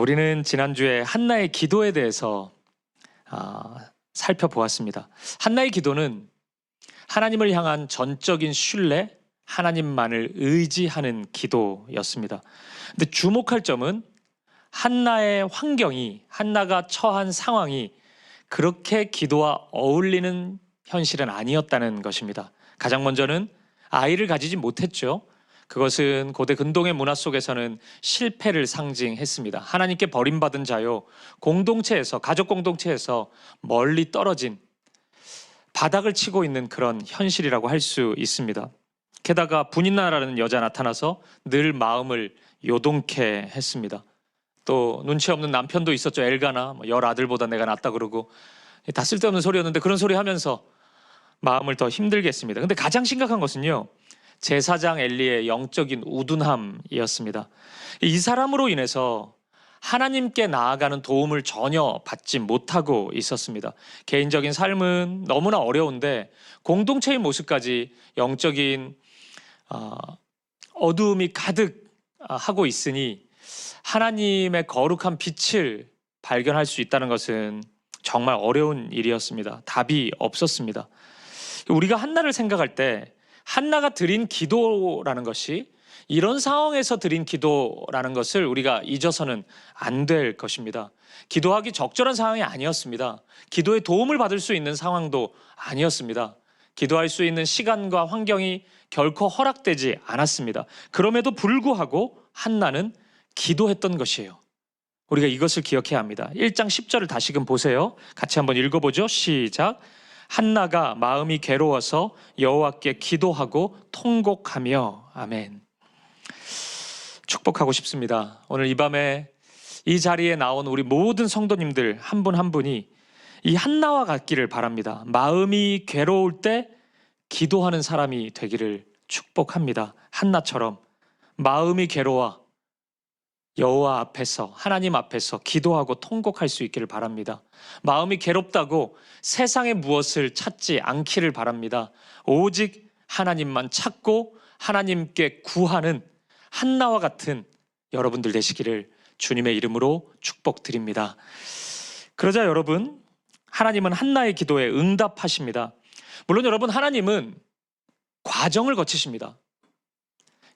우리는 지난주에 한나의 기도에 대해서 살펴보았습니다. 한나의 기도는 하나님을 향한 전적인 신뢰, 하나님만을 의지하는 기도였습니다. 근데 주목할 점은 한나의 환경이, 한나가 처한 상황이 그렇게 기도와 어울리는 현실은 아니었다는 것입니다. 가장 먼저는 아이를 가지지 못했죠. 그것은 고대 근동의 문화 속에서는 실패를 상징했습니다. 하나님께 버림받은 자요, 공동체에서, 가족 공동체에서 멀리 떨어진 바닥을 치고 있는 그런 현실이라고 할 수 있습니다. 게다가 분인나라는 여자 나타나서 늘 마음을 요동케 했습니다. 또 눈치 없는 남편도 있었죠. 엘가나, 열 아들보다 내가 낫다 그러고 다 쓸데없는 소리였는데 그런 소리 하면서 마음을 더 힘들게 했습니다. 근데 가장 심각한 것은요, 제사장 엘리의 영적인 우둔함이었습니다. 이 사람으로 인해서 하나님께 나아가는 도움을 전혀 받지 못하고 있었습니다. 개인적인 삶은 너무나 어려운데 공동체의 모습까지 영적인 어두움이 가득하고 있으니 하나님의 거룩한 빛을 발견할 수 있다는 것은 정말 어려운 일이었습니다. 답이 없었습니다. 우리가 한나를 생각할 때 한나가 드린 기도라는 것이, 이런 상황에서 드린 기도라는 것을 우리가 잊어서는 안 될 것입니다. 기도하기 적절한 상황이 아니었습니다. 기도의 도움을 받을 수 있는 상황도 아니었습니다. 기도할 수 있는 시간과 환경이 결코 허락되지 않았습니다. 그럼에도 불구하고 한나는 기도했던 것이에요. 우리가 이것을 기억해야 합니다. 1장 10절을 다시금 보세요. 같이 한번 읽어보죠. 시작. 한나가 마음이 괴로워서 여호와께 기도하고 통곡하며. 아멘. 축복하고 싶습니다. 오늘 이 밤에 이 자리에 나온 우리 모든 성도님들 한 분 한 분이 이 한나와 같기를 바랍니다. 마음이 괴로울 때 기도하는 사람이 되기를 축복합니다. 한나처럼 마음이 괴로워 여호와 앞에서, 하나님 앞에서 기도하고 통곡할 수 있기를 바랍니다. 마음이 괴롭다고 세상의 무엇을 찾지 않기를 바랍니다. 오직 하나님만 찾고 하나님께 구하는 한나와 같은 여러분들 되시기를 주님의 이름으로 축복드립니다. 그러자 여러분, 하나님은 한나의 기도에 응답하십니다. 물론 여러분, 하나님은 과정을 거치십니다.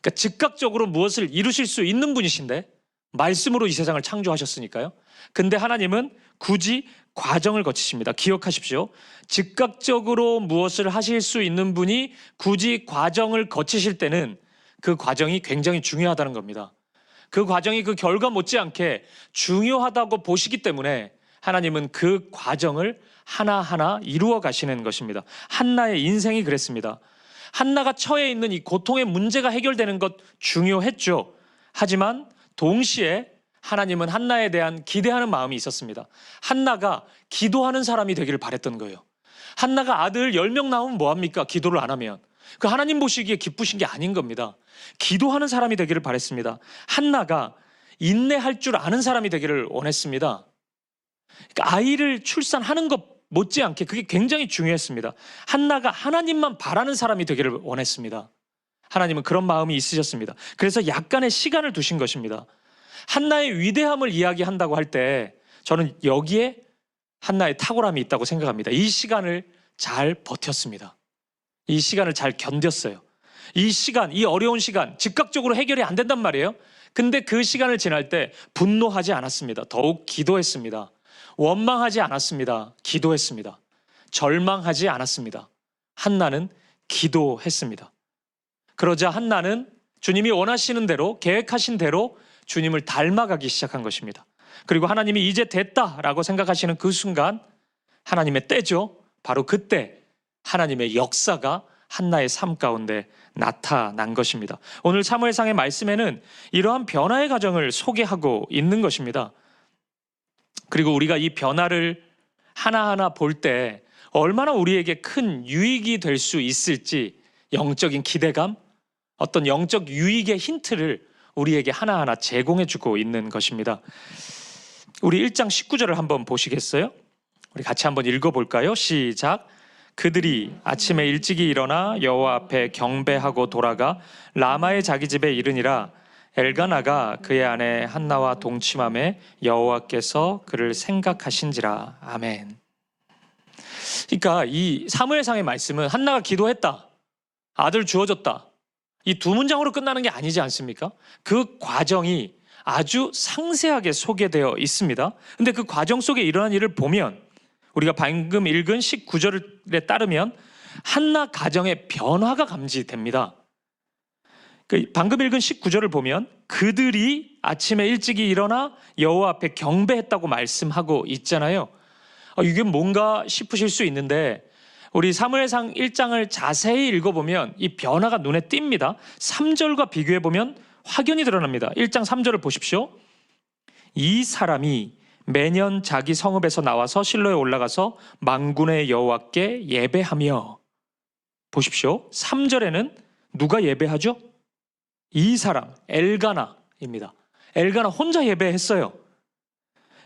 그러니까 즉각적으로 무엇을 이루실 수 있는 분이신데, 말씀으로 이 세상을 창조하셨으니까요. 근데 하나님은 굳이 과정을 거치십니다. 기억하십시오. 즉각적으로 무엇을 하실 수 있는 분이 굳이 과정을 거치실 때는 그 과정이 굉장히 중요하다는 겁니다. 그 과정이 그 결과 못지않게 중요하다고 보시기 때문에 하나님은 그 과정을 하나하나 이루어 가시는 것입니다. 한나의 인생이 그랬습니다. 한나가 처해 있는 이 고통의 문제가 해결되는 것 중요했죠. 하지만 동시에 하나님은 한나에 대한 기대하는 마음이 있었습니다. 한나가 기도하는 사람이 되기를 바랬던 거예요. 한나가 아들 10명 나오면 뭐합니까? 기도를 안 하면. 그 하나님 보시기에 기쁘신 게 아닌 겁니다. 기도하는 사람이 되기를 바랬습니다. 한나가 인내할 줄 아는 사람이 되기를 원했습니다. 그러니까 아이를 출산하는 것 못지않게 그게 굉장히 중요했습니다. 한나가 하나님만 바라는 사람이 되기를 원했습니다. 하나님은 그런 마음이 있으셨습니다. 그래서 약간의 시간을 두신 것입니다. 한나의 위대함을 이야기한다고 할 때 저는 여기에 한나의 탁월함이 있다고 생각합니다. 이 시간을 잘 버텼습니다. 이 시간을 잘 견뎠어요. 이 시간, 이 어려운 시간, 즉각적으로 해결이 안 된단 말이에요. 근데 그 시간을 지날 때 분노하지 않았습니다. 더욱 기도했습니다. 원망하지 않았습니다. 기도했습니다. 절망하지 않았습니다. 한나는 기도했습니다. 그러자 한나는 주님이 원하시는 대로, 계획하신 대로 주님을 닮아가기 시작한 것입니다. 그리고 하나님이 이제 됐다라고 생각하시는 그 순간, 하나님의 때죠. 바로 그때 하나님의 역사가 한나의 삶 가운데 나타난 것입니다. 오늘 사무엘상의 말씀에는 이러한 변화의 과정을 소개하고 있는 것입니다. 그리고 우리가 이 변화를 하나하나 볼 때 얼마나 우리에게 큰 유익이 될 수 있을지, 영적인 기대감, 어떤 영적 유익의 힌트를 우리에게 하나하나 제공해주고 있는 것입니다. 우리 1장 19절을 한번 보시겠어요? 우리 같이 한번 읽어볼까요? 시작. 그들이 아침에 일찍이 일어나 여호와 앞에 경배하고 돌아가 라마의 자기 집에 이르니라. 엘가나가 그의 아내 한나와 동침함에 여호와께서 그를 생각하신지라. 아멘. 그러니까 이 사무엘상의 말씀은 한나가 기도했다, 아들 주어졌다, 이 두 문장으로 끝나는 게 아니지 않습니까? 그 과정이 아주 상세하게 소개되어 있습니다. 근데 그 과정 속에 일어난 일을 보면, 우리가 방금 읽은 19절에 따르면 한나 가정의 변화가 감지됩니다. 방금 읽은 19절을 보면 그들이 아침에 일찍이 일어나 여호와 앞에 경배했다고 말씀하고 있잖아요. 이게 뭔가 싶으실 수 있는데, 우리 사무엘상 1장을 자세히 읽어보면 이 변화가 눈에 띕니다. 3절과 비교해보면 확연히 드러납니다. 1장 3절을 보십시오. 이 사람이 매년 자기 성읍에서 나와서 실로에 올라가서 만군의 여호와께 예배하며. 보십시오. 3절에는 누가 예배하죠? 이 사람, 엘가나입니다. 엘가나 혼자 예배했어요.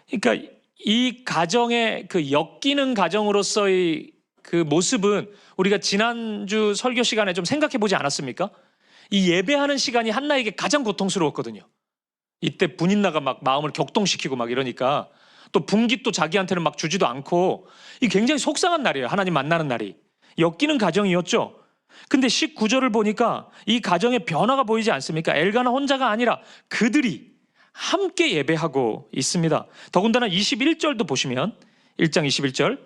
그러니까 이 가정의 그 엮이는 가정으로서의 그 모습은 우리가 지난주 설교 시간에 좀 생각해 보지 않았습니까? 이 예배하는 시간이 한나에게 가장 고통스러웠거든요. 이때 분인나가 막 마음을 격동시키고 막 이러니까, 또 분깃도 자기한테는 막 주지도 않고, 이 굉장히 속상한 날이에요. 하나님 만나는 날이. 엮이는 가정이었죠. 근데 19절을 보니까 이 가정의 변화가 보이지 않습니까? 엘가나 혼자가 아니라 그들이 함께 예배하고 있습니다. 더군다나 21절도 보시면 1장 21절,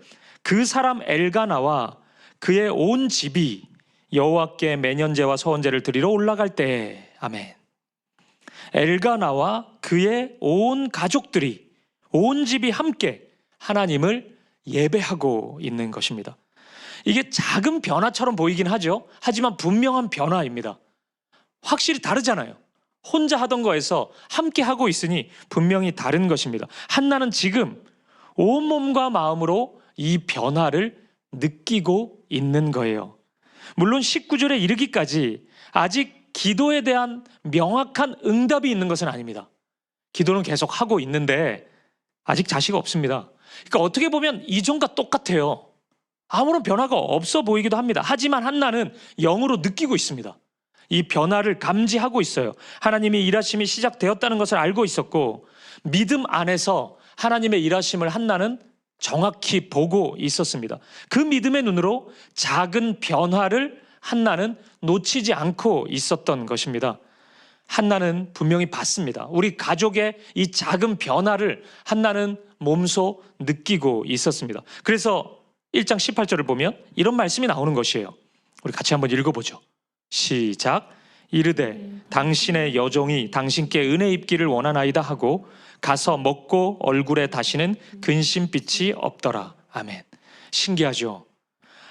그 사람 엘가나와 그의 온 집이 여호와께 매년제와 서원제를 드리러 올라갈 때. 아멘. 엘가나와 그의 온 가족들이, 온 집이 함께 하나님을 예배하고 있는 것입니다. 이게 작은 변화처럼 보이긴 하죠. 하지만 분명한 변화입니다. 확실히 다르잖아요. 혼자 하던 거에서 함께 하고 있으니 분명히 다른 것입니다. 한나는 지금 온몸과 마음으로 이 변화를 느끼고 있는 거예요. 물론 19절에 이르기까지 아직 기도에 대한 명확한 응답이 있는 것은 아닙니다. 기도는 계속 하고 있는데 아직 자식이 없습니다. 그러니까 어떻게 보면 이전과 똑같아요. 아무런 변화가 없어 보이기도 합니다. 하지만 한나는 영으로 느끼고 있습니다. 이 변화를 감지하고 있어요. 하나님의 일하심이 시작되었다는 것을 알고 있었고, 믿음 안에서 하나님의 일하심을 한나는 정확히 보고 있었습니다. 그 믿음의 눈으로 작은 변화를 한나는 놓치지 않고 있었던 것입니다. 한나는 분명히 봤습니다. 우리 가족의 이 작은 변화를 한나는 몸소 느끼고 있었습니다. 그래서 1장 18절을 보면 이런 말씀이 나오는 것이에요. 우리 같이 한번 읽어보죠. 시작. 이르되 당신의 여종이 당신께 은혜 입기를 원하나이다 하고 가서 먹고 얼굴에 다시는 근심빛이 없더라. 아멘. 신기하죠?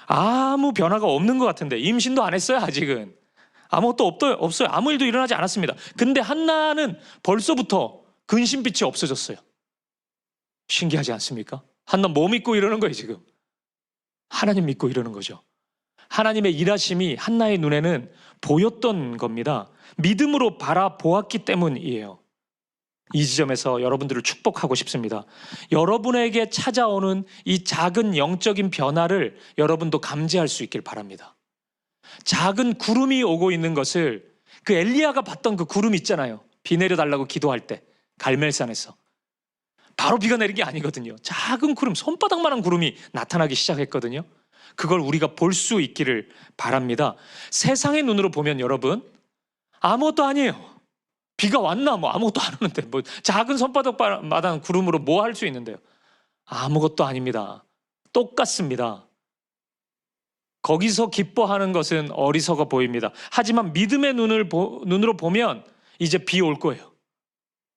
아무 변화가 없는 것 같은데, 임신도 안 했어요. 아직은 아무것도 없어요. 아무 일도 일어나지 않았습니다. 근데 한나는 벌써부터 근심빛이 없어졌어요. 신기하지 않습니까? 한나 뭐 믿고 이러는 거예요 지금? 하나님 믿고 이러는 거죠. 하나님의 일하심이 한나의 눈에는 보였던 겁니다. 믿음으로 바라보았기 때문이에요. 이 지점에서 여러분들을 축복하고 싶습니다. 여러분에게 찾아오는 이 작은 영적인 변화를 여러분도 감지할 수 있길 바랍니다. 작은 구름이 오고 있는 것을, 그 엘리야가 봤던 그 구름 있잖아요. 비 내려달라고 기도할 때 갈멜산에서 바로 비가 내린 게 아니거든요. 작은 구름, 손바닥만한 구름이 나타나기 시작했거든요. 그걸 우리가 볼 수 있기를 바랍니다. 세상의 눈으로 보면 여러분 아무것도 아니에요. 비가 왔나 뭐 아무것도 안 오는데, 뭐 작은 손바닥만한 구름으로 뭐 할 수 있는데요? 아무것도 아닙니다. 똑같습니다. 거기서 기뻐하는 것은 어리석어 보입니다. 하지만 믿음의 눈으로 보면 이제 비 올 거예요.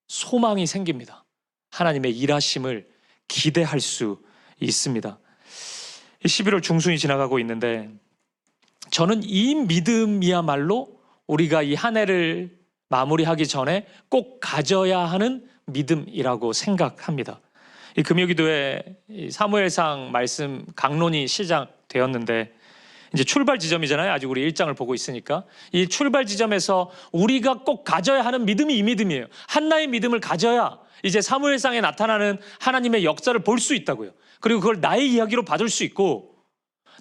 소망이 생깁니다. 하나님의 일하심을 기대할 수 있습니다. 11월 중순이 지나가고 있는데, 저는 이 믿음이야말로 우리가 이 한 해를 마무리하기 전에 꼭 가져야 하는 믿음이라고 생각합니다. 이 금요기도회 사무엘상 말씀 강론이 시작되었는데, 이제 출발 지점이잖아요. 아직 우리 1장을 보고 있으니까. 이 출발 지점에서 우리가 꼭 가져야 하는 믿음이 이 믿음이에요. 한나의 믿음을 가져야 이제 사무엘상에 나타나는 하나님의 역사를 볼 수 있다고요. 그리고 그걸 나의 이야기로 받을 수 있고,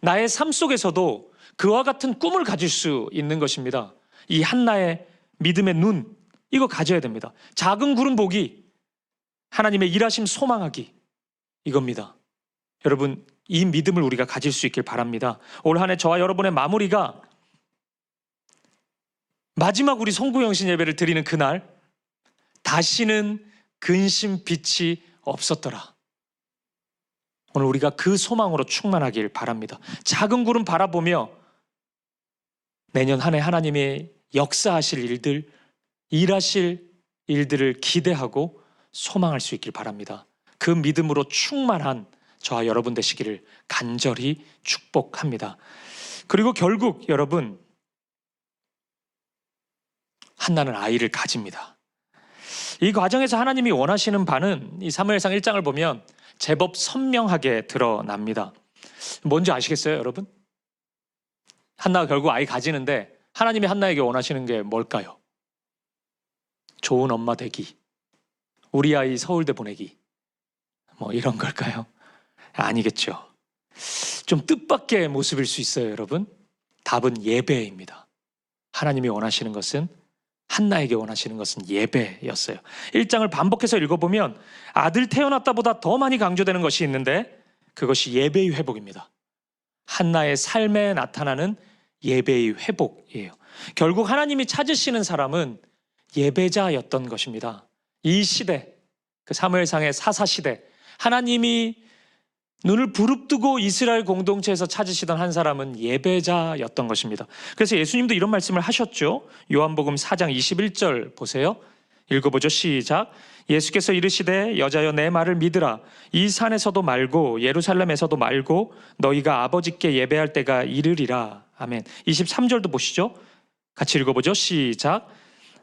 나의 삶 속에서도 그와 같은 꿈을 가질 수 있는 것입니다. 이 한나의 믿음의 눈, 이거 가져야 됩니다. 작은 구름 보기, 하나님의 일하심 소망하기, 이겁니다. 여러분, 이 믿음을 우리가 가질 수 있길 바랍니다. 올 한 해 저와 여러분의 마무리가 마지막 우리 송구영신 예배를 드리는 그날, 다시는 근심 빛이 없었더라. 오늘 우리가 그 소망으로 충만하길 바랍니다. 작은 구름 바라보며 내년 한 해 하나님의 역사하실 일들, 일하실 일들을 기대하고 소망할 수 있길 바랍니다. 그 믿음으로 충만한 저와 여러분 되시기를 간절히 축복합니다. 그리고 결국 여러분, 한나는 아이를 가집니다. 이 과정에서 하나님이 원하시는 바는 이 사무엘상 1장을 보면 제법 선명하게 드러납니다. 뭔지 아시겠어요, 여러분? 한나가 결국 아이 가지는데 하나님이 한나에게 원하시는 게 뭘까요? 좋은 엄마 되기, 우리 아이 서울대 보내기, 뭐 이런 걸까요? 아니겠죠. 좀 뜻밖의 모습일 수 있어요, 여러분. 답은 예배입니다. 하나님이 원하시는 것은, 한나에게 원하시는 것은 예배였어요. 1장을 반복해서 읽어보면 아들 태어났다보다 더 많이 강조되는 것이 있는데 그것이 예배의 회복입니다. 한나의 삶에 나타나는 예배의 회복이에요. 결국 하나님이 찾으시는 사람은 예배자였던 것입니다. 이 시대, 그 사무엘상의 사사시대, 하나님이 눈을 부릅뜨고 이스라엘 공동체에서 찾으시던 한 사람은 예배자였던 것입니다. 그래서 예수님도 이런 말씀을 하셨죠. 요한복음 4장 21절 보세요. 읽어보죠. 시작. 예수께서 이르시되 여자여 내 말을 믿으라. 이 산에서도 말고 예루살렘에서도 말고 너희가 아버지께 예배할 때가 이르리라. 아멘. 23절도 보시죠. 같이 읽어보죠. 시작.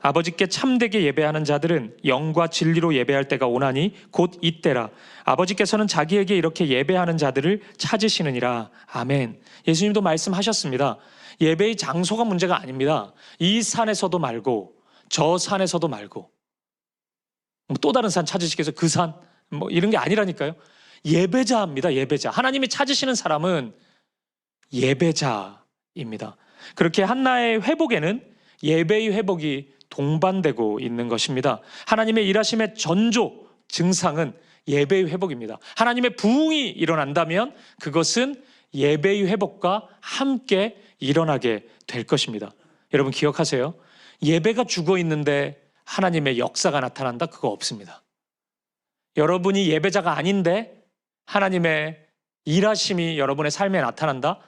아버지께 참되게 예배하는 자들은 영과 진리로 예배할 때가 오나니 곧 이때라. 아버지께서는 자기에게 이렇게 예배하는 자들을 찾으시느니라. 아멘. 예수님도 말씀하셨습니다. 예배의 장소가 문제가 아닙니다. 이 산에서도 말고 저 산에서도 말고 또 다른 산 찾으시겠어요? 그 산? 뭐 이런 게 아니라니까요. 예배자입니다. 예배자. 하나님이 찾으시는 사람은 예배자입니다. 그렇게 한나의 회복에는 예배의 회복이 동반되고 있는 것입니다. 하나님의 일하심의 전조 증상은 예배의 회복입니다. 하나님의 부흥이 일어난다면 그것은 예배의 회복과 함께 일어나게 될 것입니다. 여러분 기억하세요. 예배가 죽어 있는데 하나님의 역사가 나타난다? 그거 없습니다. 여러분이 예배자가 아닌데 하나님의 일하심이 여러분의 삶에 나타난다?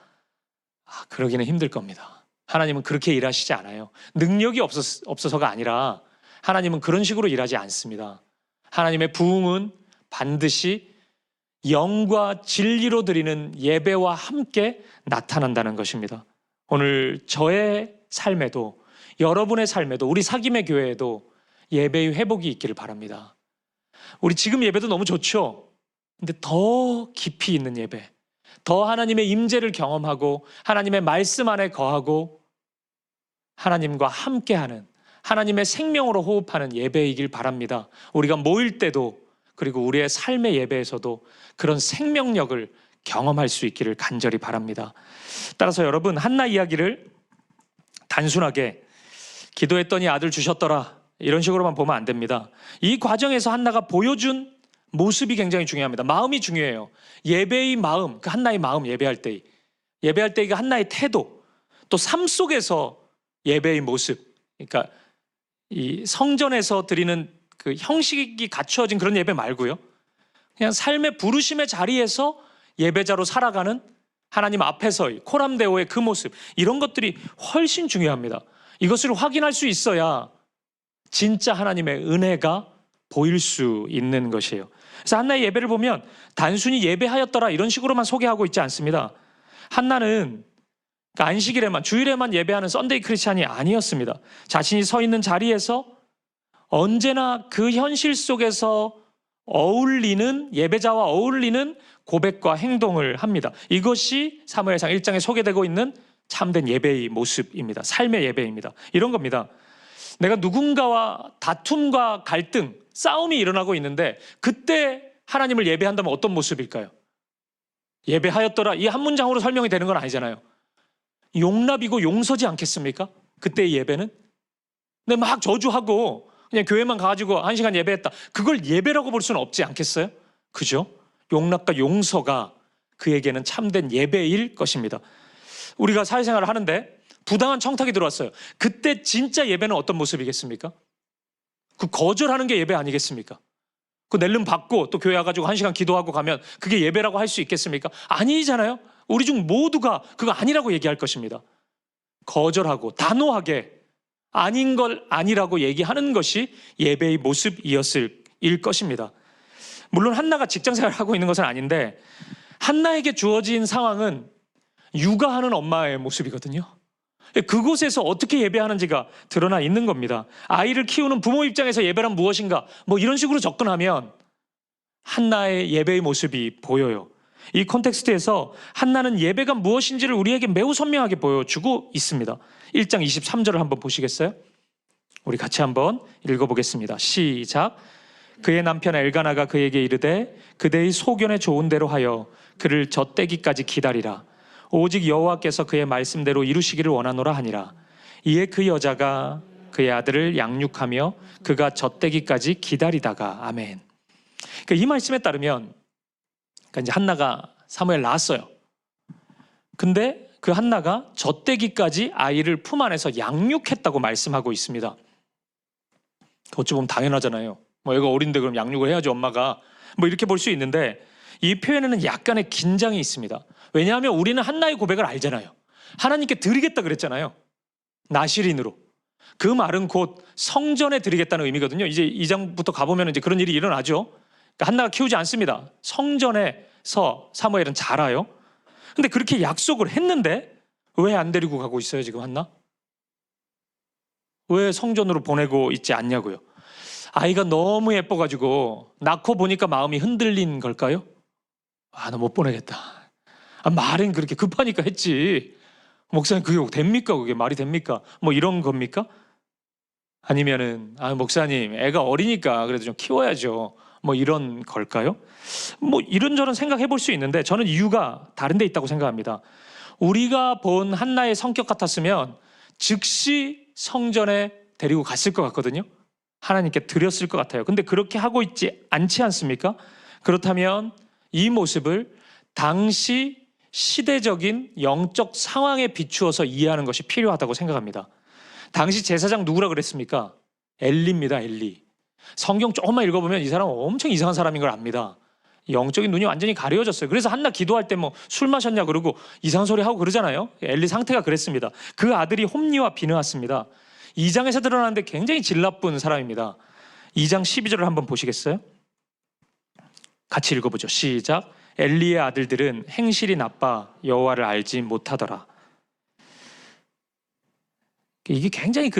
그러기는 힘들 겁니다. 하나님은 그렇게 일하시지 않아요. 능력이 없어서가 아니라 하나님은 그런 식으로 일하지 않습니다. 하나님의 부흥은 반드시 영과 진리로 드리는 예배와 함께 나타난다는 것입니다. 오늘 저의 삶에도, 여러분의 삶에도, 우리 사김의 교회에도 예배의 회복이 있기를 바랍니다. 우리 지금 예배도 너무 좋죠. 근데 더 깊이 있는 예배, 더 하나님의 임재를 경험하고 하나님의 말씀 안에 거하고 하나님과 함께하는, 하나님의 생명으로 호흡하는 예배이길 바랍니다. 우리가 모일 때도, 그리고 우리의 삶의 예배에서도 그런 생명력을 경험할 수 있기를 간절히 바랍니다. 따라서 여러분, 한나 이야기를 단순하게 기도했더니 아들 주셨더라 이런 식으로만 보면 안 됩니다. 이 과정에서 한나가 보여준 모습이 굉장히 중요합니다. 마음이 중요해요. 예배의 마음, 그 한나의 마음, 예배할 때가 한나의 태도, 또 삶 속에서 예배의 모습, 그러니까 이 성전에서 드리는 그 형식이 갖추어진 그런 예배 말고요, 그냥 삶의 부르심의 자리에서 예배자로 살아가는 하나님 앞에서의 코람데오의 그 모습, 이런 것들이 훨씬 중요합니다. 이것을 확인할 수 있어야 진짜 하나님의 은혜가 보일 수 있는 것이에요. 그래서 한나의 예배를 보면 단순히 예배하였더라 이런 식으로만 소개하고 있지 않습니다. 한나는 안식일에만, 주일에만 예배하는 썬데이 크리스찬이 아니었습니다. 자신이 서 있는 자리에서 언제나 그 현실 속에서 어울리는, 예배자와 어울리는 고백과 행동을 합니다. 이것이 사무엘상 1장에 소개되고 있는 참된 예배의 모습입니다. 삶의 예배입니다. 이런 겁니다. 내가 누군가와 다툼과 갈등, 싸움이 일어나고 있는데 그때 하나님을 예배한다면 어떤 모습일까요? 예배하였더라 이 한 문장으로 설명이 되는 건 아니잖아요. 용납이고 용서지 않겠습니까? 그때의 예배는. 근데 막 저주하고 그냥 교회만 가가지고 1시간 예배했다. 그걸 예배라고 볼 수는 없지 않겠어요? 그죠? 용납과 용서가 그에게는 참된 예배일 것입니다. 우리가 사회생활을 하는데 부당한 청탁이 들어왔어요. 그때 진짜 예배는 어떤 모습이겠습니까? 그 거절하는 게 예배 아니겠습니까? 그 낼름 받고 또 교회 와가지고 1시간 기도하고 가면 그게 예배라고 할 수 있겠습니까? 아니잖아요. 우리 중 모두가 그거 아니라고 얘기할 것입니다. 거절하고 단호하게 아닌 걸 아니라고 얘기하는 것이 예배의 모습이었을 것입니다. 물론 한나가 직장생활을 하고 있는 것은 아닌데 한나에게 주어진 상황은 육아하는 엄마의 모습이거든요. 그곳에서 어떻게 예배하는지가 드러나 있는 겁니다. 아이를 키우는 부모 입장에서 예배란 무엇인가? 이런 식으로 접근하면 한나의 예배의 모습이 보여요. 이 콘텍스트에서 한나는 예배가 무엇인지를 우리에게 매우 선명하게 보여주고 있습니다. 1장 23절을 한번 보시겠어요? 우리 같이 한번 읽어보겠습니다. 시작. 그의 남편 엘가나가 그에게 이르되 그대의 소견에 좋은 대로 하여 그를 젖대기까지 기다리라. 오직 여호와께서 그의 말씀대로 이루시기를 원하노라 하니라. 이에 그 여자가 그의 아들을 양육하며 그가 젖대기까지 기다리다가 아멘. 그러니까 이 말씀에 따르면 이제 한나가 사무엘 낳았어요. 근데 그 한나가 젖대기까지 아이를 품 안에서 양육했다고 말씀하고 있습니다. 어찌 보면 당연하잖아요. 애가 어린데 그럼 양육을 해야지 엄마가 이렇게 볼 수 있는데 이 표현에는 약간의 긴장이 있습니다. 왜냐하면 우리는 한나의 고백을 알잖아요. 하나님께 드리겠다 그랬잖아요. 나실인으로. 그 말은 곧 성전에 드리겠다는 의미거든요. 이제 2장부터 가보면 이제 그런 일이 일어나죠. 그러니까 한나가 키우지 않습니다. 성전에서 사무엘은 자라요. 근데 그렇게 약속을 했는데 왜 안 데리고 가고 있어요, 지금 한나? 왜 성전으로 보내고 있지 않냐고요. 아이가 너무 예뻐가지고 낳고 보니까 마음이 흔들린 걸까요? 나 못 보내겠다. 말은 그렇게 급하니까 했지. 목사님 그게 됩니까? 그게 말이 됩니까? 이런 겁니까? 아니면은 목사님 애가 어리니까 그래도 좀 키워야죠. 이런 걸까요? 이런저런 생각해 볼 수 있는데 저는 이유가 다른 데 있다고 생각합니다. 우리가 본 한나의 성격 같았으면 즉시 성전에 데리고 갔을 것 같거든요. 하나님께 드렸을 것 같아요. 근데 그렇게 하고 있지 않지 않습니까? 그렇다면 이 모습을 당시 시대적인 영적 상황에 비추어서 이해하는 것이 필요하다고 생각합니다. 당시 제사장 누구라 그랬습니까? 엘리입니다. 엘리. 성경 조금만 읽어보면 이 사람은 엄청 이상한 사람인 걸 압니다. 영적인 눈이 완전히 가려졌어요. 그래서 한나 기도할 때 술 마셨냐 그러고 이상한 소리 하고 그러잖아요. 엘리 상태가 그랬습니다. 그 아들이 홈리와 비느하스입니다. 2장에서 드러나는데 굉장히 질 나쁜 사람입니다. 2장 12절을 한번 보시겠어요? 같이 읽어보죠. 시작. 엘리의 아들들은 행실이 나빠 여호와를 알지 못하더라. 이게 굉장히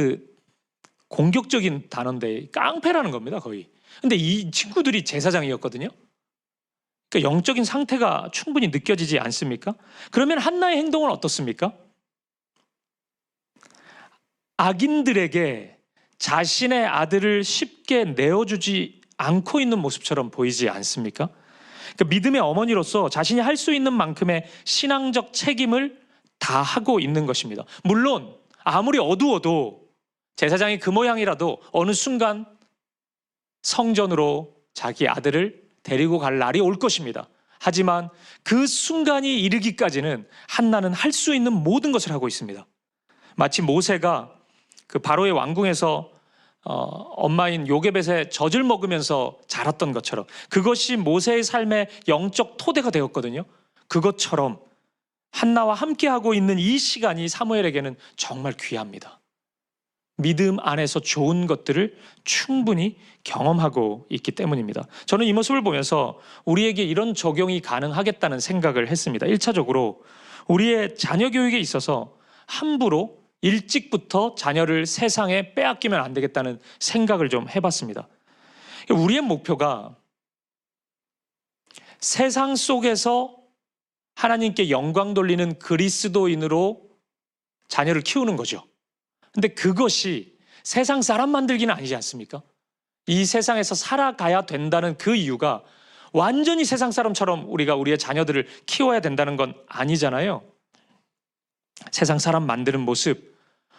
공격적인 단어인데 깡패라는 겁니다, 거의. 근데 이 친구들이 제사장이었거든요. 그러니까 영적인 상태가 충분히 느껴지지 않습니까? 그러면 한나의 행동은 어떻습니까? 악인들에게 자신의 아들을 쉽게 내어주지 않고 있는 모습처럼 보이지 않습니까? 그러니까 믿음의 어머니로서 자신이 할 수 있는 만큼의 신앙적 책임을 다하고 있는 것입니다. 물론 아무리 어두워도 제사장이 그 모양이라도 어느 순간 성전으로 자기 아들을 데리고 갈 날이 올 것입니다. 하지만 그 순간이 이르기까지는 한나는 할 수 있는 모든 것을 하고 있습니다. 마치 모세가 그 바로의 왕궁에서 엄마인 요게벳의 젖을 먹으면서 자랐던 것처럼 그것이 모세의 삶의 영적 토대가 되었거든요. 그것처럼 한나와 함께하고 있는 이 시간이 사무엘에게는 정말 귀합니다. 믿음 안에서 좋은 것들을 충분히 경험하고 있기 때문입니다. 저는 이 모습을 보면서 우리에게 이런 적용이 가능하겠다는 생각을 했습니다. 1차적으로 우리의 자녀 교육에 있어서 함부로 일찍부터 자녀를 세상에 빼앗기면 안 되겠다는 생각을 좀 해봤습니다. 우리의 목표가 세상 속에서 하나님께 영광 돌리는 그리스도인으로 자녀를 키우는 거죠. 근데 그것이 세상 사람 만들기는 아니지 않습니까? 이 세상에서 살아가야 된다는 그 이유가 완전히 세상 사람처럼 우리가 우리의 자녀들을 키워야 된다는 건 아니잖아요. 세상 사람 만드는 모습,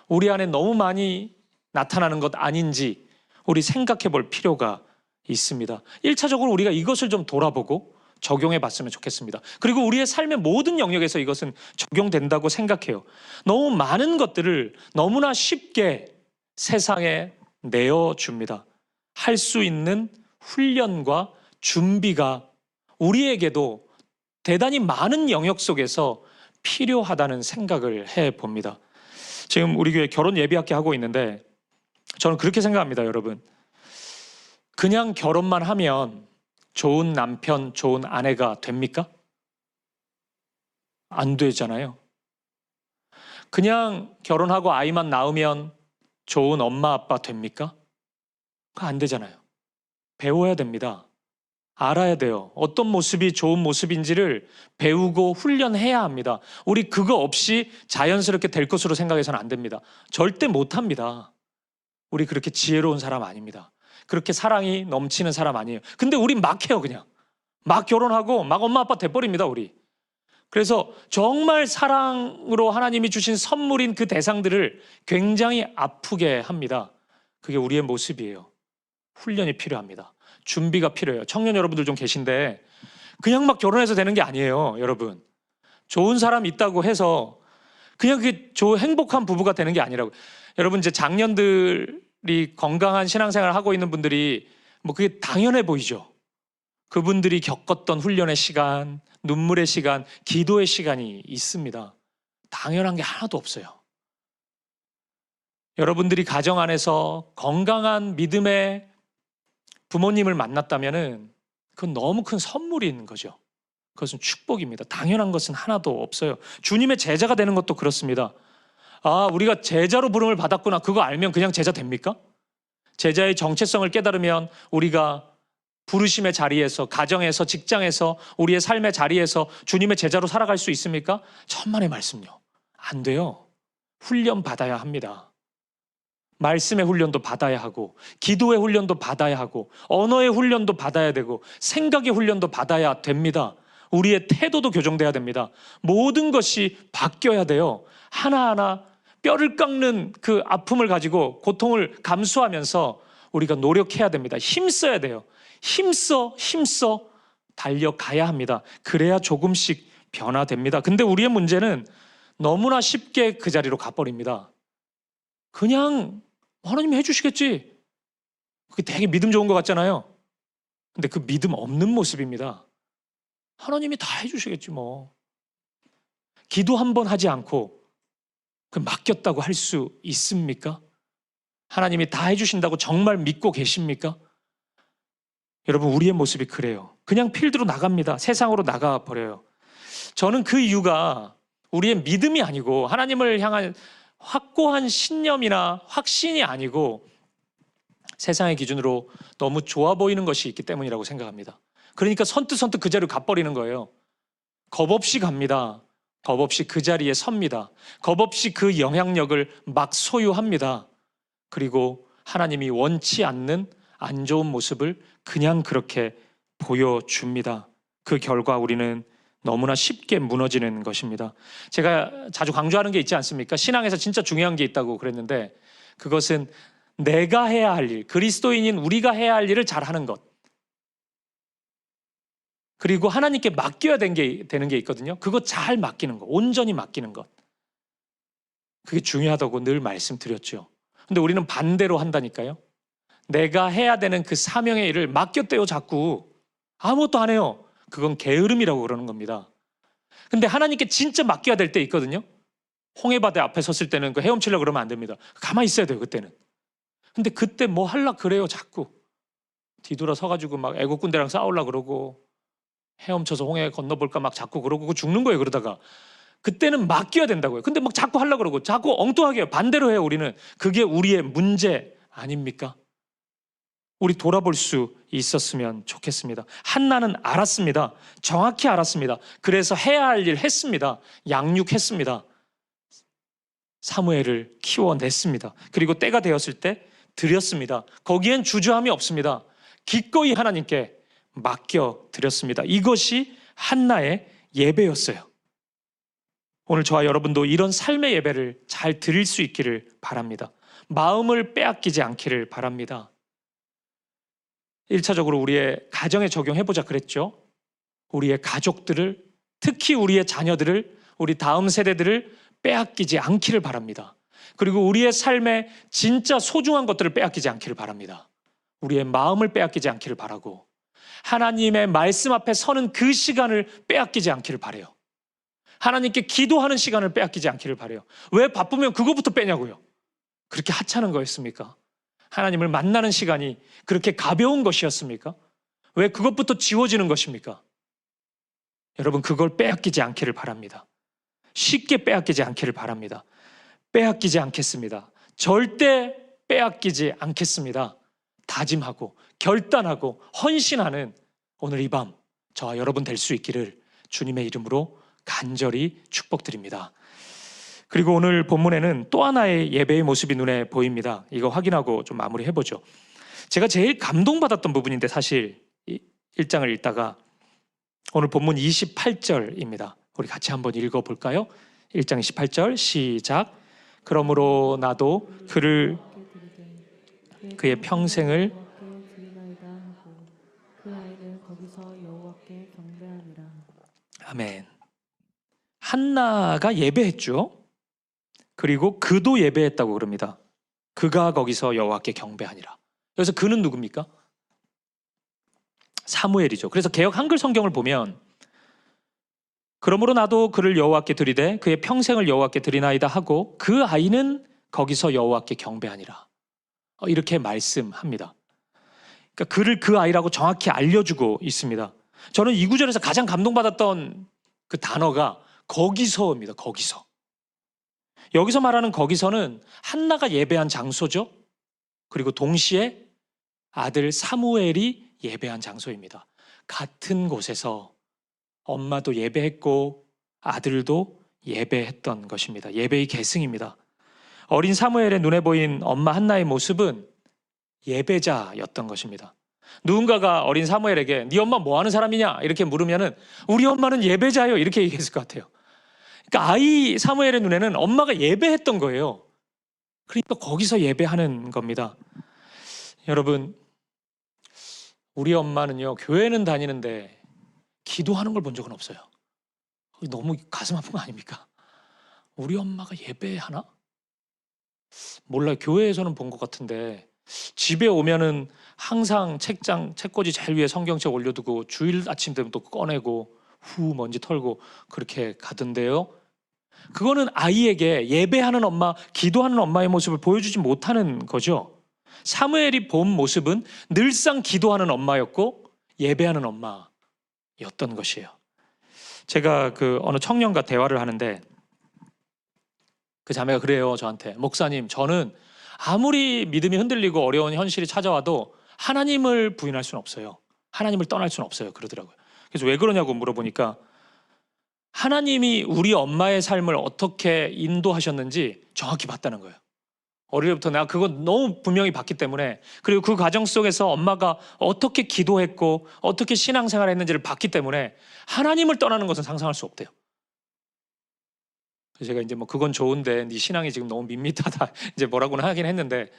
우리 안에 너무 많이 나타나는 것 아닌지 우리 생각해 볼 필요가 있습니다. 1차적으로 우리가 이것을 좀 돌아보고 적용해 봤으면 좋겠습니다. 그리고 우리의 삶의 모든 영역에서 이것은 적용된다고 생각해요. 너무 많은 것들을 너무나 쉽게 세상에 내어줍니다. 할 수 있는 훈련과 준비가 우리에게도 대단히 많은 영역 속에서 필요하다는 생각을 해봅니다. 지금 우리 교회 결혼 예비학회 하고 있는데 저는 그렇게 생각합니다, 여러분. 그냥 결혼만 하면 좋은 남편, 좋은 아내가 됩니까? 안 되잖아요. 그냥 결혼하고 아이만 낳으면 좋은 엄마, 아빠 됩니까? 그거 안 되잖아요. 배워야 됩니다. 알아야 돼요. 어떤 모습이 좋은 모습인지를 배우고 훈련해야 합니다. 우리 그거 없이 자연스럽게 될 것으로 생각해서는 안 됩니다. 절대 못합니다. 우리 그렇게 지혜로운 사람 아닙니다. 그렇게 사랑이 넘치는 사람 아니에요. 근데 우린 막 해요, 그냥. 막 결혼하고 막 엄마 아빠 돼버립니다, 우리. 그래서 정말 사랑으로 하나님이 주신 선물인 그 대상들을 굉장히 아프게 합니다. 그게 우리의 모습이에요. 훈련이 필요합니다. 준비가 필요해요. 청년 여러분들 좀 계신데 그냥 막 결혼해서 되는 게 아니에요, 여러분. 좋은 사람 있다고 해서 그냥 그게 행복한 부부가 되는 게 아니라고. 여러분, 이제 장년들이 건강한 신앙생활을 하고 있는 분들이 뭐 그게 당연해 보이죠. 그분들이 겪었던 훈련의 시간, 눈물의 시간, 기도의 시간이 있습니다. 당연한 게 하나도 없어요. 여러분들이 가정 안에서 건강한 믿음의 부모님을 만났다면은 그건 너무 큰 선물인 거죠. 그것은 축복입니다. 당연한 것은 하나도 없어요. 주님의 제자가 되는 것도 그렇습니다. 아, 우리가 제자로 부름을 받았구나. 그거 알면 그냥 제자 됩니까? 제자의 정체성을 깨달으면 우리가 부르심의 자리에서, 가정에서, 직장에서, 우리의 삶의 자리에서 주님의 제자로 살아갈 수 있습니까? 천만의 말씀요. 안 돼요. 훈련 받아야 합니다. 말씀의 훈련도 받아야 하고, 기도의 훈련도 받아야 하고, 언어의 훈련도 받아야 되고, 생각의 훈련도 받아야 됩니다. 우리의 태도도 교정돼야 됩니다. 모든 것이 바뀌어야 돼요. 하나하나 뼈를 깎는 그 아픔을 가지고 고통을 감수하면서 우리가 노력해야 됩니다. 힘써야 돼요. 힘써 달려가야 합니다. 그래야 조금씩 변화됩니다. 근데 우리의 문제는 너무나 쉽게 그 자리로 가버립니다. 그냥 하나님이 해주시겠지. 그게 되게 믿음 좋은 것 같잖아요. 근데 그 믿음 없는 모습입니다. 하나님이 다 해주시겠지 뭐. 기도 한 번 하지 않고 그 맡겼다고 할 수 있습니까? 하나님이 다 해주신다고 정말 믿고 계십니까? 여러분, 우리의 모습이 그래요. 그냥 필드로 나갑니다. 세상으로 나가버려요. 저는 그 이유가 우리의 믿음이 아니고 하나님을 향한 확고한 신념이나 확신이 아니고 세상의 기준으로 너무 좋아 보이는 것이 있기 때문이라고 생각합니다. 그러니까 선뜻 그 자리로 가버리는 거예요. 겁 없이 갑니다. 겁 없이 그 자리에 섭니다. 겁 없이 그 영향력을 막 소유합니다. 그리고 하나님이 원치 않는 안 좋은 모습을 그냥 그렇게 보여줍니다. 그 결과 우리는 너무나 쉽게 무너지는 것입니다. 제가 자주 강조하는 게 있지 않습니까? 신앙에서 진짜 중요한 게 있다고 그랬는데 그것은 내가 해야 할 일, 그리스도인인 우리가 해야 할 일을 잘하는 것. 그리고 하나님께 맡겨야 되는 게 있거든요. 그거 잘 맡기는 것, 온전히 맡기는 것. 그게 중요하다고 늘 말씀드렸죠. 근데 우리는 반대로 한다니까요. 내가 해야 되는 그 사명의 일을 맡겼대요, 자꾸. 아무것도 안 해요. 그건 게으름이라고 그러는 겁니다. 근데 하나님께 진짜 맡겨야 될 때 있거든요. 홍해바다 앞에 섰을 때는 그 헤엄치려고 그러면 안 됩니다. 가만히 있어야 돼요, 그때는. 근데 그때 뭐 하려고 그래요, 자꾸. 뒤돌아 서가지고 막 애국군대랑 싸우려고 그러고 헤엄쳐서 홍해 건너볼까 막 자꾸 그러고 죽는 거예요, 그러다가. 그때는 맡겨야 된다고요. 근데 막 자꾸 하려고 그러고 자꾸 엉뚱하게 해요. 반대로 해요, 우리는. 그게 우리의 문제 아닙니까? 우리 돌아볼 수 있었으면 좋겠습니다. 한나는 알았습니다. 정확히 알았습니다. 그래서 해야 할 일 했습니다. 양육했습니다. 사무엘을 키워냈습니다. 그리고 때가 되었을 때 드렸습니다. 거기엔 주저함이 없습니다. 기꺼이 하나님께 맡겨드렸습니다. 이것이 한나의 예배였어요. 오늘 저와 여러분도 이런 삶의 예배를 잘 드릴 수 있기를 바랍니다. 마음을 빼앗기지 않기를 바랍니다. 1차적으로 우리의 가정에 적용해보자 그랬죠. 우리의 가족들을, 특히 우리의 자녀들을, 우리 다음 세대들을 빼앗기지 않기를 바랍니다. 그리고 우리의 삶에 진짜 소중한 것들을 빼앗기지 않기를 바랍니다. 우리의 마음을 빼앗기지 않기를 바라고, 하나님의 말씀 앞에 서는 그 시간을 빼앗기지 않기를 바라요. 하나님께 기도하는 시간을 빼앗기지 않기를 바라요. 왜 바쁘면 그거부터 빼냐고요. 그렇게 하찮은 거였습니까? 하나님을 만나는 시간이 그렇게 가벼운 것이었습니까? 왜 그것부터 지워지는 것입니까? 여러분, 그걸 빼앗기지 않기를 바랍니다. 쉽게 빼앗기지 않기를 바랍니다. 빼앗기지 않겠습니다. 절대 빼앗기지 않겠습니다. 다짐하고 결단하고 헌신하는 오늘 이 밤 저와 여러분 될 수 있기를 주님의 이름으로 간절히 축복드립니다. 그리고 오늘 본문에는 또 하나의 예배의 모습이 눈에 보입니다. 이거 확인하고 좀 마무리해보죠. 제가 제일 감동받았던 부분인데 사실 1장을 읽다가 오늘 본문 28절입니다. 우리 같이 한번 읽어볼까요? 1장 28절 시작. 그러므로 나도 그의 평생을 아멘. 한나가 예배했죠. 그리고 그도 예배했다고 그럽니다. 그가 거기서 여호와께 경배하니라. 그래서 그는 누굽니까? 사무엘이죠. 그래서 개역 한글 성경을 보면 그러므로 나도 그를 여호와께 드리되 그의 평생을 여호와께 드리나이다 하고 그 아이는 거기서 여호와께 경배하니라. 이렇게 말씀합니다. 그러니까 그를 그 아이라고 정확히 알려주고 있습니다. 저는 이 구절에서 가장 감동받았던 그 단어가 거기서입니다. 거기서. 여기서 말하는 거기서는 한나가 예배한 장소죠. 그리고 동시에 아들 사무엘이 예배한 장소입니다. 같은 곳에서 엄마도 예배했고 아들도 예배했던 것입니다. 예배의 계승입니다. 어린 사무엘의 눈에 보인 엄마 한나의 모습은 예배자였던 것입니다. 누군가가 어린 사무엘에게 네 엄마 뭐 하는 사람이냐 이렇게 물으면은 우리 엄마는 예배자요 이렇게 얘기했을 것 같아요. 그러니까 아이 사무엘의 눈에는 엄마가 예배했던 거예요. 그러니까 거기서 예배하는 겁니다. 여러분, 우리 엄마는요 교회는 다니는데 기도하는 걸 본 적은 없어요. 너무 가슴 아픈 거 아닙니까? 우리 엄마가 예배하나? 몰라요. 교회에서는 본 것 같은데 집에 오면은 항상 책꽂이 제일 위에 성경책 올려두고 주일 아침 되면 또 꺼내고 후 먼지 털고 그렇게 가던데요. 그거는 아이에게 예배하는 엄마, 기도하는 엄마의 모습을 보여주지 못하는 거죠. 사무엘이 본 모습은 늘상 기도하는 엄마였고 예배하는 엄마였던 것이에요. 제가 어느 청년과 대화를 하는데 그 자매가 그래요. 저한테 목사님, 저는 아무리 믿음이 흔들리고 어려운 현실이 찾아와도 하나님을 부인할 수는 없어요. 하나님을 떠날 수는 없어요. 그러더라고요. 그래서 왜 그러냐고 물어보니까 하나님이 우리 엄마의 삶을 어떻게 인도하셨는지 정확히 봤다는 거예요. 어릴 때부터 내가 그거 너무 분명히 봤기 때문에, 그리고 그 과정 속에서 엄마가 어떻게 기도했고 어떻게 신앙생활을 했는지를 봤기 때문에 하나님을 떠나는 것은 상상할 수 없대요. 그래서 제가 이제 그건 좋은데 네 신앙이 지금 너무 밋밋하다 이제 뭐라고는 하긴 했는데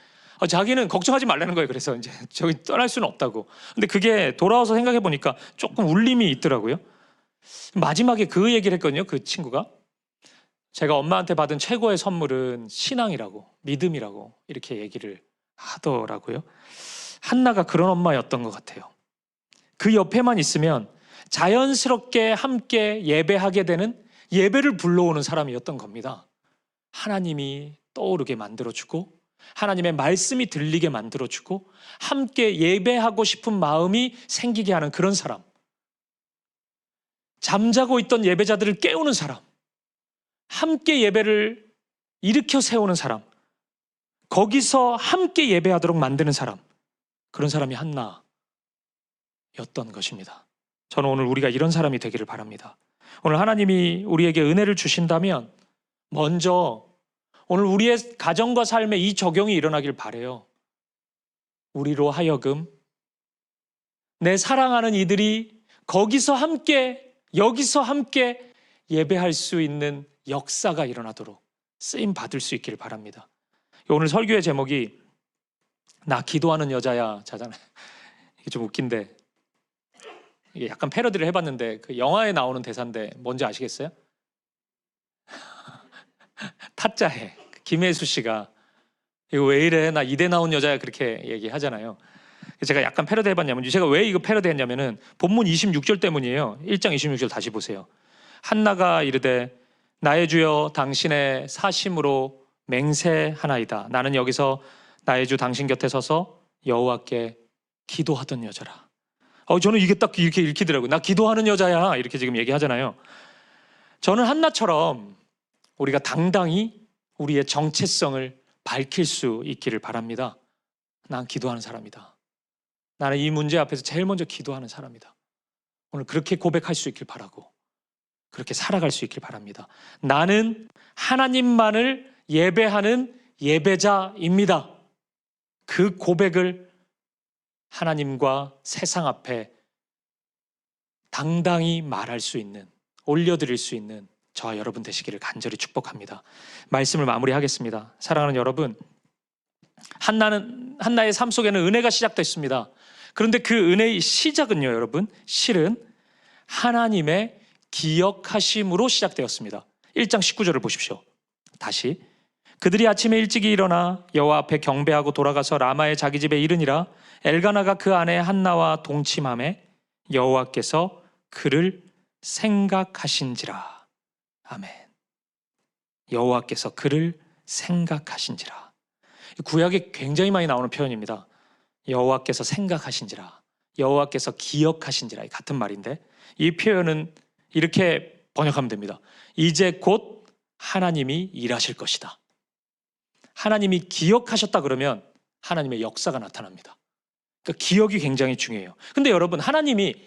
자기는 걱정하지 말라는 거예요. 그래서 이제 저기 떠날 수는 없다고. 근데 그게 돌아와서 생각해 보니까 조금 울림이 있더라고요. 마지막에 그 얘기를 했거든요. 그 친구가 제가 엄마한테 받은 최고의 선물은 신앙이라고, 믿음이라고 이렇게 얘기를 하더라고요. 한나가 그런 엄마였던 것 같아요. 그 옆에만 있으면 자연스럽게 함께 예배하게 되는, 예배를 불러오는 사람이었던 겁니다. 하나님이 떠오르게 만들어주고 하나님의 말씀이 들리게 만들어주고 함께 예배하고 싶은 마음이 생기게 하는 그런 사람, 잠자고 있던 예배자들을 깨우는 사람, 함께 예배를 일으켜 세우는 사람, 거기서 함께 예배하도록 만드는 사람, 그런 사람이 한나였던 것입니다. 저는 오늘 우리가 이런 사람이 되기를 바랍니다. 오늘 하나님이 우리에게 은혜를 주신다면 먼저 오늘 우리의 가정과 삶에 이 적용이 일어나길 바라요. 우리로 하여금 내 사랑하는 이들이 거기서 함께, 여기서 함께 예배할 수 있는 역사가 일어나도록 쓰임 받을 수 있기를 바랍니다. 오늘 설교의 제목이 나 기도하는 여자야 자잖아요. 이게 좀 웃긴데, 이게 약간 패러디를 해봤는데 그 영화에 나오는 대사인데 뭔지 아시겠어요? 타짜에 김혜수 씨가 이거 왜 이래? 나 이대 나온 여자야, 그렇게 얘기하잖아요. 제가 약간 패러디 해봤냐면, 제가 왜 이거 패러디 했냐면은 본문 26절 때문이에요. 1장 26절 다시 보세요. 한나가 이르되 나의 주여 당신의 사심으로 맹세하나이다. 나는 여기서 나의 주 당신 곁에 서서 여호와께 기도하던 여자라. 저는 이게 딱 이렇게 읽히더라고요. 나 기도하는 여자야, 이렇게 지금 얘기하잖아요. 저는 한나처럼 우리가 당당히 우리의 정체성을 밝힐 수 있기를 바랍니다. 난 기도하는 사람이다. 나는 이 문제 앞에서 제일 먼저 기도하는 사람이다. 오늘 그렇게 고백할 수 있길 바라고, 그렇게 살아갈 수 있길 바랍니다. 나는 하나님만을 예배하는 예배자입니다. 그 고백을 하나님과 세상 앞에 당당히 말할 수 있는, 올려드릴 수 있는 저와 여러분 되시기를 간절히 축복합니다. 말씀을 마무리하겠습니다. 사랑하는 여러분, 한나의 삶 속에는 은혜가 시작됐습니다. 그런데 그 은혜의 시작은요, 여러분, 실은 하나님의 기억하심으로 시작되었습니다. 1장 19절을 보십시오. 다시. 그들이 아침에 일찍이 일어나 여호와 앞에 경배하고 돌아가서 라마의 자기 집에 이르니라. 엘가나가 그 아내 한나와 동침하매 여호와께서 그를 생각하신지라. 아멘. 여호와께서 그를 생각하신지라. 구약에 굉장히 많이 나오는 표현입니다. 여호와께서 생각하신지라, 여호와께서 기억하신지라, 같은 말인데 이 표현은 이렇게 번역하면 됩니다. 이제 곧 하나님이 일하실 것이다. 하나님이 기억하셨다 그러면 하나님의 역사가 나타납니다. 그러니까 기억이 굉장히 중요해요. 근데 여러분, 하나님이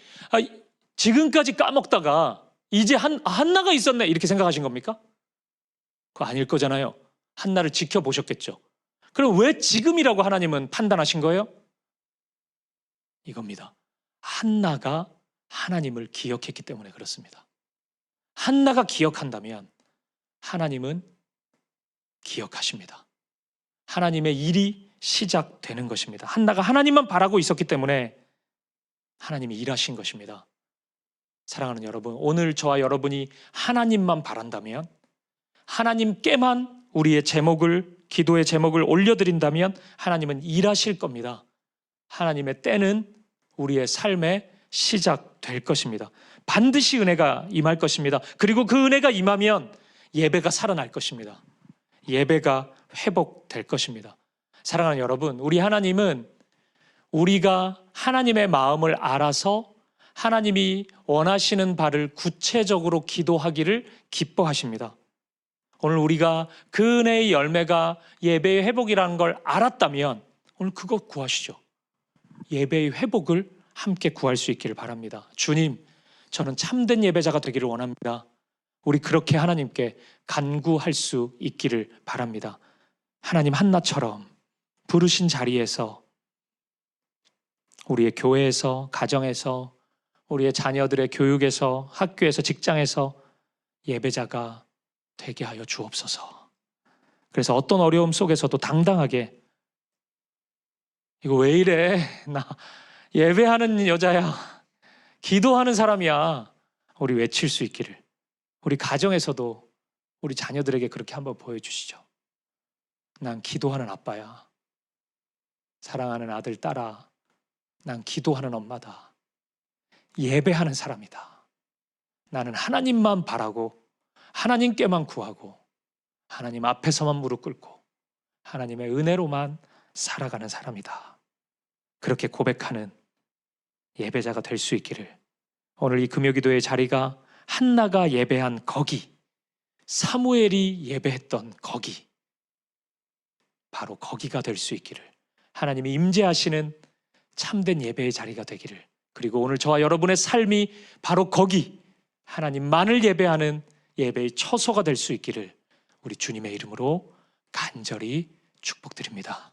지금까지 까먹다가 이제 한나가 있었네, 이렇게 생각하신 겁니까? 그거 아닐 거잖아요. 한나를 지켜보셨겠죠. 그럼 왜 지금이라고 하나님은 판단하신 거예요? 이겁니다. 한나가 하나님을 기억했기 때문에 그렇습니다. 한나가 기억한다면 하나님은 기억하십니다. 하나님의 일이 시작되는 것입니다. 한나가 하나님만 바라고 있었기 때문에 하나님이 일하신 것입니다. 사랑하는 여러분, 오늘 저와 여러분이 하나님만 바란다면, 하나님께만 우리의 제목을, 기도의 제목을 올려드린다면 하나님은 일하실 겁니다. 하나님의 때는 우리의 삶에 시작될 것입니다. 반드시 은혜가 임할 것입니다. 그리고 그 은혜가 임하면 예배가 살아날 것입니다. 예배가 회복될 것입니다. 사랑하는 여러분, 우리 하나님은 우리가 하나님의 마음을 알아서 하나님이 원하시는 바를 구체적으로 기도하기를 기뻐하십니다. 오늘 우리가 그 은혜의 열매가 예배의 회복이라는 걸 알았다면 오늘 그것 구하시죠. 예배의 회복을 함께 구할 수 있기를 바랍니다. 주님, 저는 참된 예배자가 되기를 원합니다. 우리 그렇게 하나님께 간구할 수 있기를 바랍니다. 하나님, 한나처럼 부르신 자리에서, 우리의 교회에서, 가정에서, 우리의 자녀들의 교육에서, 학교에서, 직장에서 예배자가 되게 하여 주옵소서. 그래서 어떤 어려움 속에서도 당당하게, 이거 왜 이래? 나 예배하는 여자야, 기도하는 사람이야, 우리 외칠 수 있기를, 우리 가정에서도 우리 자녀들에게 그렇게 한번 보여주시죠. 난 기도하는 아빠야. 사랑하는 아들, 딸아, 난 기도하는 엄마다. 예배하는 사람이다. 나는 하나님만 바라고 하나님께만 구하고 하나님 앞에서만 무릎 꿇고 하나님의 은혜로만 살아가는 사람이다. 그렇게 고백하는 예배자가 될 수 있기를, 오늘 이 금요기도의 자리가 한나가 예배한 거기, 사무엘이 예배했던 거기, 바로 거기가 될 수 있기를, 하나님이 임재하시는 참된 예배의 자리가 되기를, 그리고 오늘 저와 여러분의 삶이 바로 거기, 하나님만을 예배하는 예배의 처소가 될 수 있기를 우리 주님의 이름으로 간절히 축복드립니다.